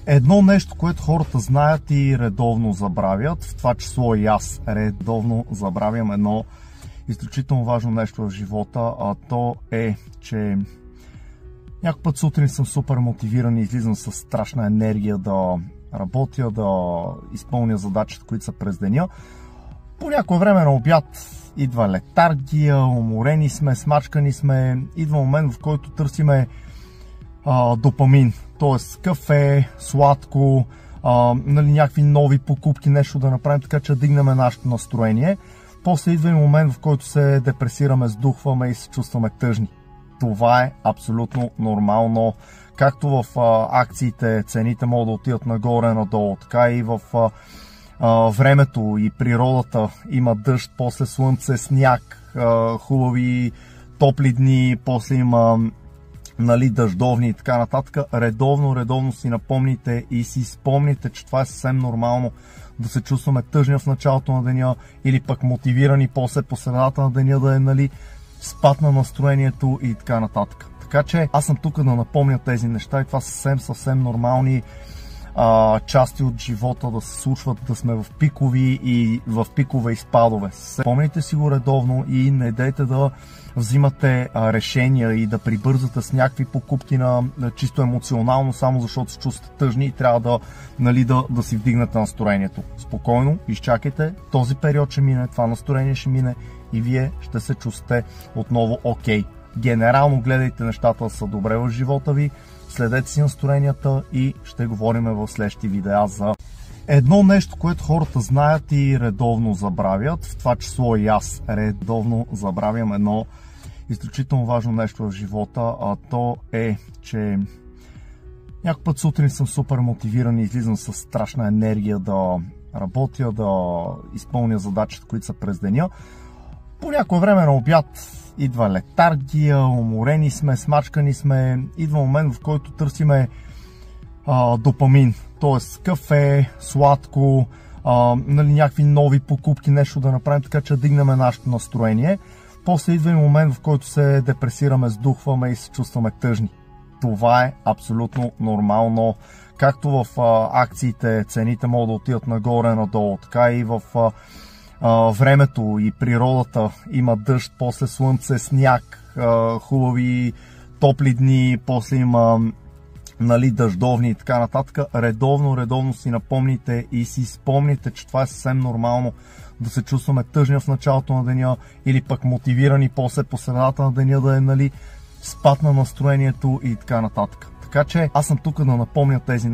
Едно нещо, което хората знаят и редовно забравят, в това число и аз редовно забравям едно изключително важно нещо в живота, а то е, че някой път сутрин съм супер мотивиран и излизам с страшна енергия да работя, да изпълня задачите, които са през деня. По някое време на обяд идва летаргия, уморени сме, смачкани сме, идва момент, в който търсиме допамин, т.е. кафе, сладко, някакви нови покупки, нещо да направим, така че да дигнем нашето настроение. После идва и момент, в който се депресираме, сдухваме и се чувстваме тъжни. Това е абсолютно нормално. Както в акциите цените могат да отидат нагоре-надолу, така и в времето и природата има дъжд, после слънце, сняг, хубави топли дни, после има дъждовни и така нататък. Редовно си напомните и си спомните, че това е съвсем нормално да се чувстваме тъжни в началото на деня или пък мотивирани после по средата на деня да е спад на настроението и така нататък. Така че аз съм тук да напомня тези неща и това са съвсем нормални части от живота да се случват, да сме в пикови и в пикове и спадове. Помните си го редовно и не дейте да взимате решения и да прибързате с някакви покупки на чисто емоционално, само защото се чувствате тъжни и трябва да си вдигнете настроението. Спокойно, изчакайте, този период ще мине, това настроение ще мине и вие ще се чувствате отново окей. Генерално гледайте нещата да са добре в живота ви, следете си настроенията и ще говорим в следващи видеа за едно нещо, което хората знаят и редовно забравят, в това число и аз редовно забравям едно изключително важно нещо в живота, а то е, че някой път сутрин съм супер мотивиран и излизам с страшна енергия да работя, да изпълня задачите, които са през деня. По някое време на обяд идва летаргия, уморени сме, смачкани сме, идва момент, в който търсиме допамин, т.е. кафе, сладко, някакви нови покупки, нещо да направим, така че да дигнем нашето настроение. После идва и момент, в който се депресираме, сдухваме и се чувстваме тъжни. Това е абсолютно нормално. Както в акциите цените могат да отидат нагоре-надолу, така и в времето и природата има дъжд, после слънце, сняг, хубави топли дни, после има дъждовни и така нататък. Редовно си напомните и си спомните, че това е съвсем нормално да се чувстваме тъжни в началото на деня или пък мотивирани после по средата на деня да е спад на настроението и така нататък. Така че аз съм тук да напомня тези